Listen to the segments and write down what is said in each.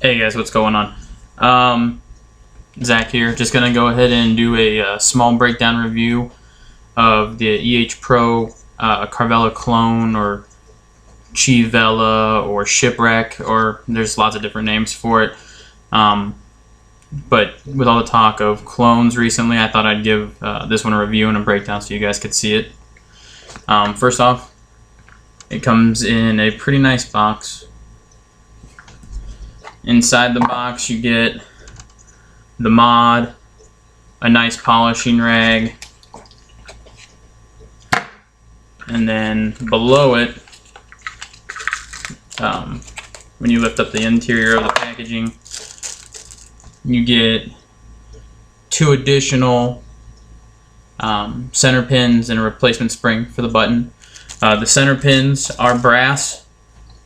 Hey guys, what's going on? Zach here. Just gonna go ahead and do a small breakdown review of the EHPRO Vella Clone or Chivella or Shipwreck, or there's lots of different names for it. But with all the talk of clones recently, I thought I'd give this one a review and a breakdown so you guys could see it. First off, it comes in a pretty nice box. Inside the box you get the mod, a nice polishing rag, and then below it, when you lift up the interior of the packaging, you get 2 additional center pins and a replacement spring for the button. The center pins are brass.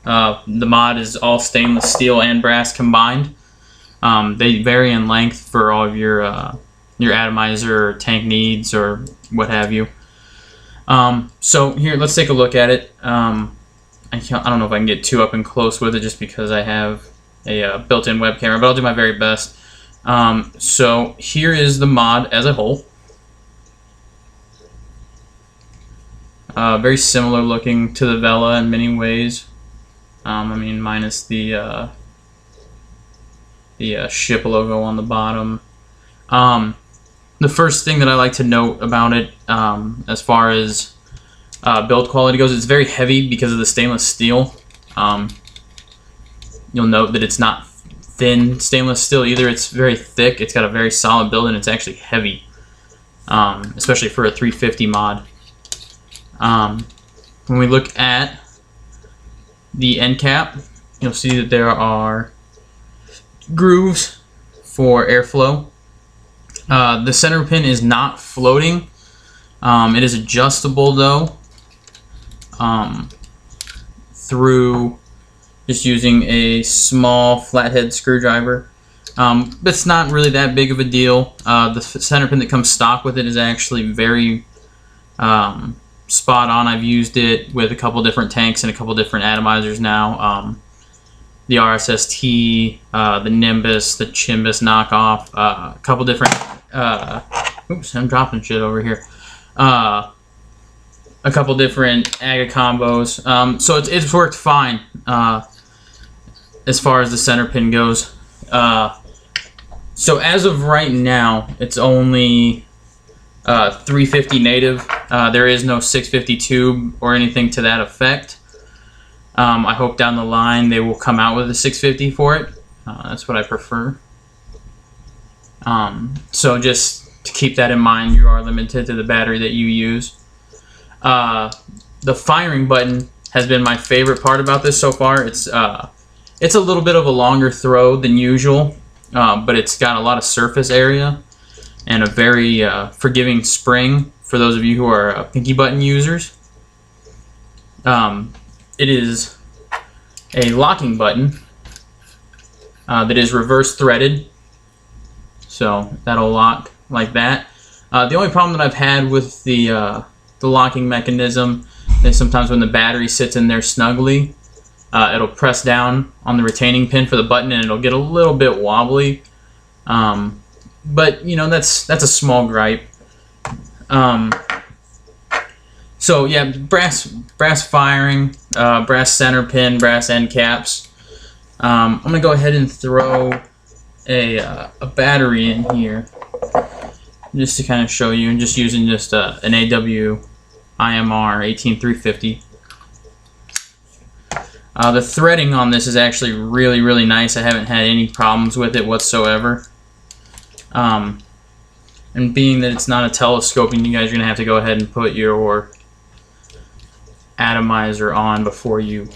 The mod is all stainless steel and brass combined. They vary in length for all of your atomizer or tank needs or what have you. So here, let's take a look at it. I don't know if I can get too up and close with it just because I have a built-in web camera, but I'll do my very best. So here is the mod as a whole. Very similar looking to the Vella in many ways. I mean, minus the ship logo on the bottom. The first thing that I like to note about it, as far as build quality goes, it's very heavy because of the stainless steel. You'll note that it's not thin stainless steel either. It's very thick. It's got a very solid build, and it's actually heavy, especially for a 350 mod. When we look at the end cap, you'll see that there are grooves for airflow. The center pin is not floating. It is adjustable though, through just using a small flathead screwdriver. But it's not really that big of a deal. The center pin that comes stock with it is actually very spot on. I've used it with a couple different tanks and a couple different atomizers now. The RSST, the Nimbus, the Chimbus knockoff, a couple different, oops, I'm dropping shit over here. A couple different AGA combos. So it's worked fine as far as the center pin goes. So as of right now, it's only 350 native. There is no 650 tube or anything to that effect. I hope down the line they will come out with a 650 for it. That's what I prefer. So just to keep that in mind, you are limited to the battery that you use. The firing button has been my favorite part about this so far. It's a little bit of a longer throw than usual, but it's got a lot of surface area and a very forgiving spring for those of you who are pinky button users. It is a locking button that is reverse threaded, so that'll lock like that. The only problem that I've had with the locking mechanism is sometimes when the battery sits in there snugly, it'll press down on the retaining pin for the button and it'll get a little bit wobbly. But you know, that's a small gripe. So yeah, brass firing, brass center pin, brass end caps. I'm gonna go ahead and throw a battery in here just to kind of show you, and just using just an AW IMR 18350. The threading on this is actually really nice. I haven't had any problems with it whatsoever. And being that it's not a telescoping, you guys are going to have to go ahead and put your atomizer on before you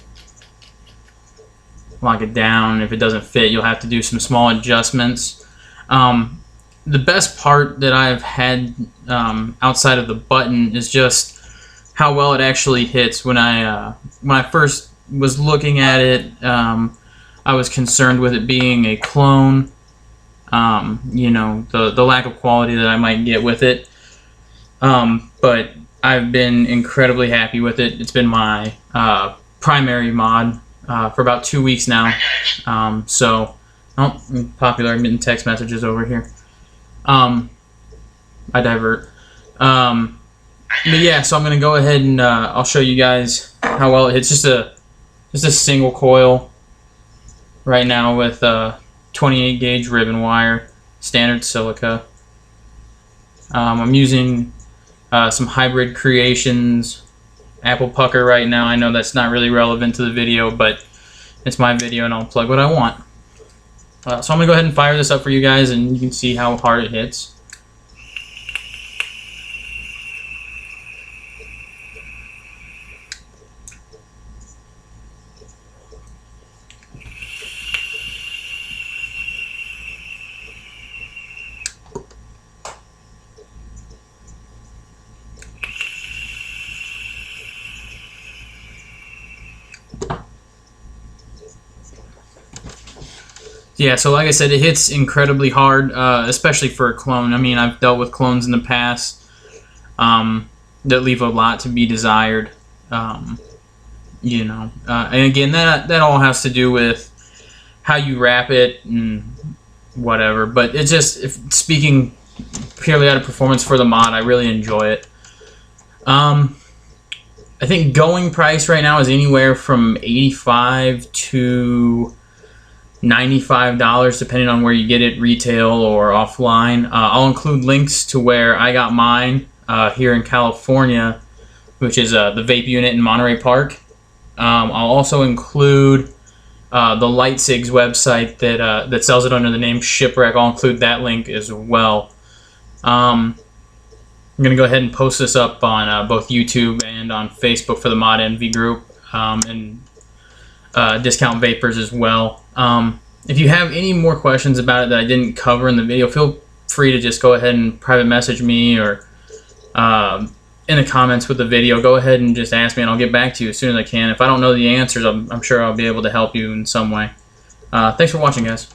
lock it down. If it doesn't fit, you'll have to do some small adjustments. The best part that I've had outside of the button is just how well it actually hits. When I first was looking at it, I was concerned with it being a clone. You know, the lack of quality that I might get with it. But I've been incredibly happy with it. It's been my primary mod for about 2 weeks now. So Oh, popular. I'm getting text messages over here. I divert. But yeah, so I'm gonna go ahead and I'll show you guys how well it hits. Just a single coil right now with 28 gauge ribbon wire, standard silica. I'm using some Hybrid Creations apple pucker right now. I know that's not really relevant to the video, but it's my video and I'll plug what I want. So I'm gonna go ahead and fire this up for you guys, and you can see how hard it hits. Yeah, so like I said, it hits incredibly hard, especially for a clone. I mean, I've dealt with clones in the past that leave a lot to be desired. You know, and again, that all has to do with how you wrap it and whatever. But it's just, speaking purely out of performance for the mod, I really enjoy it. I think going price right now is anywhere from $85 to $95, depending on where you get it, retail or offline. I'll include links to where I got mine here in California, which is the vape unit in Monterey Park. I'll also include the Litecigs website that sells it under the name Shipwreck. I'll include that link as well. I'm going to go ahead and post this up on both YouTube and on Facebook for the Modenvy group, and Discount Vapors as well. If you have any more questions about it that I didn't cover in the video, feel free to just go ahead and private message me, or in the comments with the video. Go ahead and just ask me, and I'll get back to you as soon as I can. If I don't know the answers, I'm sure I'll be able to help you in some way. Thanks for watching, guys.